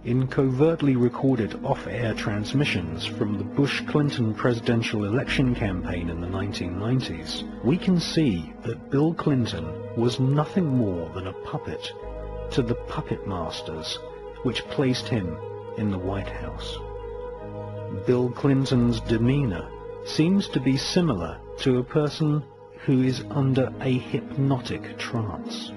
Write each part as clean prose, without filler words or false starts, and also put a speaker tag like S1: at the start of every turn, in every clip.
S1: In covertly recorded off-air transmissions from the Bush-Clinton presidential election campaign in the 1990s, we can see that Bill Clinton was nothing more than a puppet to the puppet masters which placed him in the White House. Bill Clinton's demeanor seems to be similar to a person who is under a hypnotic trance.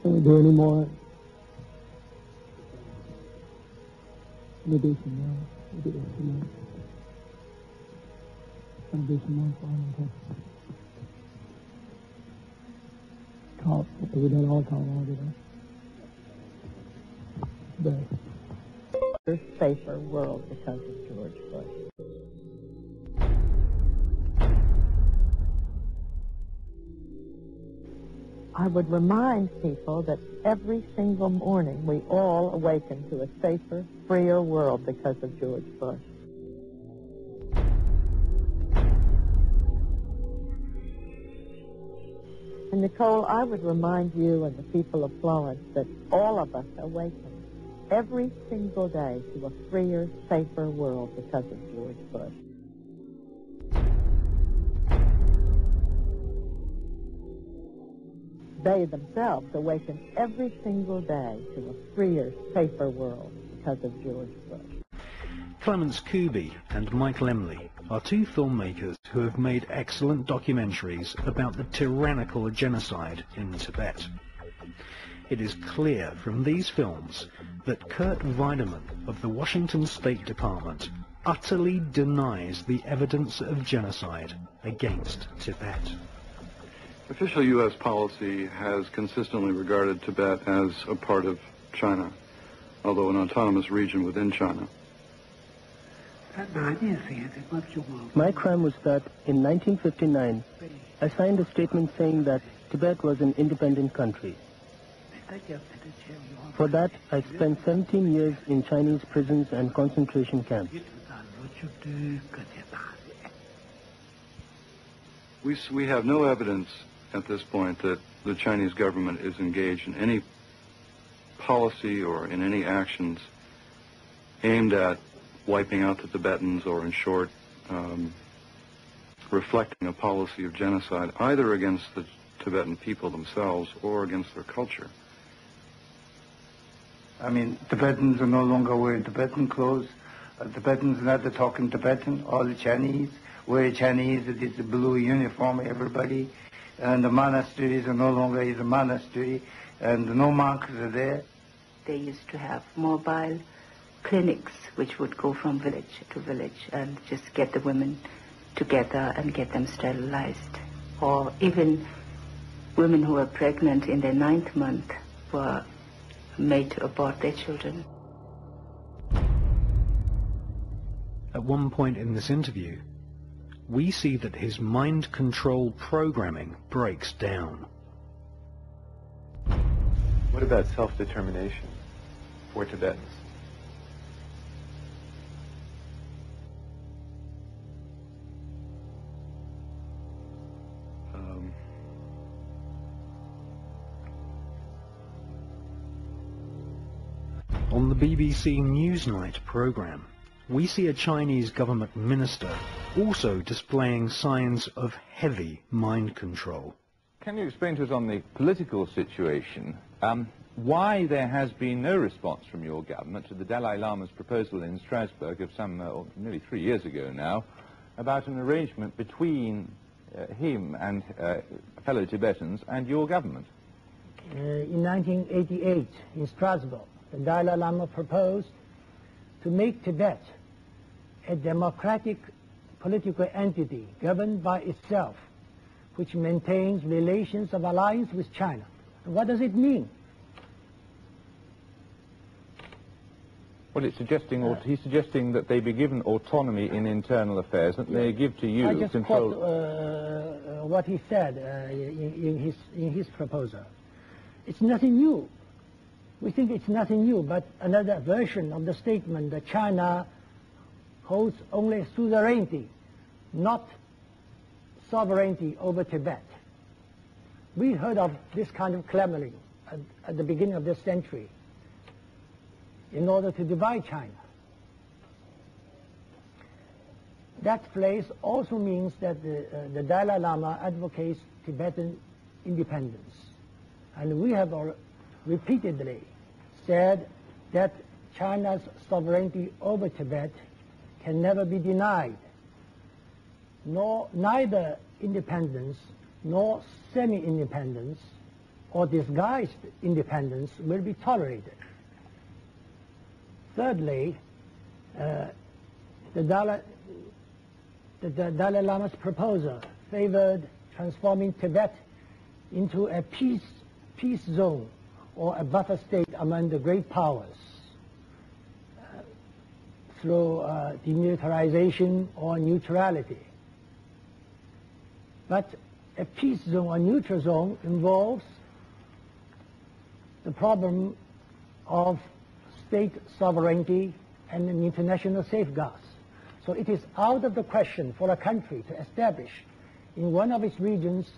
S2: Can we do any more? We'll do some more. We'll do some more. I'll do some more final text. Talk. We don't all talk all today.
S3: A safer world because of George Bush. I would remind people that every single morning we all awaken to a safer, freer world because of George Bush. And Nicole, I would remind you and the people of Florence that all of us awaken every single day to a freer, safer world because of George Bush. They themselves awaken every single day to a freer, safer world because of George Bush.
S1: Clements Kuby and Mike Lemley are two filmmakers who have made excellent documentaries about the tyrannical genocide in Tibet. It is clear from these films that Kurt Weidemann of the Washington State Department utterly denies the evidence of genocide against Tibet.
S4: Official U.S. policy has consistently regarded Tibet as a part of China, although an autonomous region within China.
S5: My crime was that in 1959, I signed a statement saying that Tibet was an independent country. For that, I spent 17 years in Chinese prisons and concentration camps.
S4: We have no evidence at this point that the Chinese government is engaged in any policy or in any actions aimed at wiping out the Tibetans or, in short, reflecting a policy of genocide either against the Tibetan people themselves or against their culture.
S6: I mean, Tibetans are no longer wearing Tibetan clothes. Tibetans are not talking Tibetan. All the Chinese wear Chinese. It is a blue uniform, everybody. And the monasteries are no longer a monastery. And no monks are there.
S7: They used to have mobile clinics which would go from village to village and just get the women together and get them sterilized. Or even women who were pregnant in their 9th month were made to abort their children.
S1: At one point in this interview, we see that his mind control programming breaks down.
S8: What about self-determination for Tibetans?
S1: On the BBC Newsnight programme, we see a Chinese government minister also displaying signs of heavy mind control.
S9: Can you explain to us on the political situation why there has been no response from your government to the Dalai Lama's proposal in Strasbourg of nearly 3 years ago now about an arrangement between him and fellow Tibetans and your government?
S2: In 1988, in Strasbourg, the Dalai Lama proposed to make Tibet a democratic political entity governed by itself, which maintains relations of alliance with China. And what does it mean?
S9: Well, it's suggesting, he's suggesting that they be given autonomy in internal affairs, that they give to you
S2: I just
S9: control.
S2: Quote what he said in his proposal. It's nothing new. We think it's nothing new, but another version of the statement that China holds only suzerainty, not sovereignty over Tibet. We heard of this kind of clamoring at the beginning of this century in order to divide China. That phrase also means that the Dalai Lama advocates Tibetan independence. And we have repeatedly said that China's sovereignty over Tibet can never be denied. Neither independence nor semi-independence or disguised independence will be tolerated. Thirdly, the Dalai Lama's proposal favored transforming Tibet into a peace zone or a buffer state among the great powers through demilitarization or neutrality. But a peace zone or neutral zone involves the problem of state sovereignty and international safeguards. So it is out of the question for a country to establish in one of its regions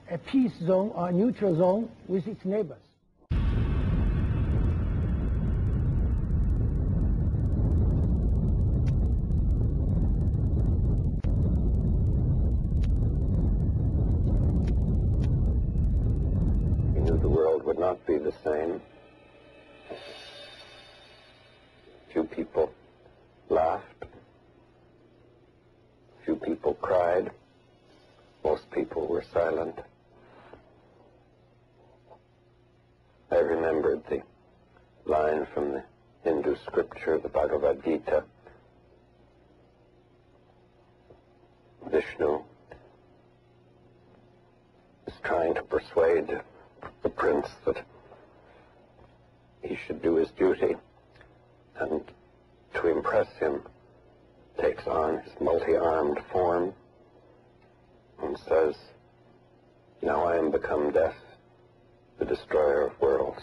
S2: a peace zone or a neutral zone with its neighbors.
S10: We knew the world would not be the same. Few people laughed. Few people cried. Most people were silent. I remembered the line from the Hindu scripture, the Bhagavad Gita. Vishnu is trying to persuade the prince that he should do his duty, and to impress him takes on his multi-armed form and says, "Now I am become death, the destroyer of worlds."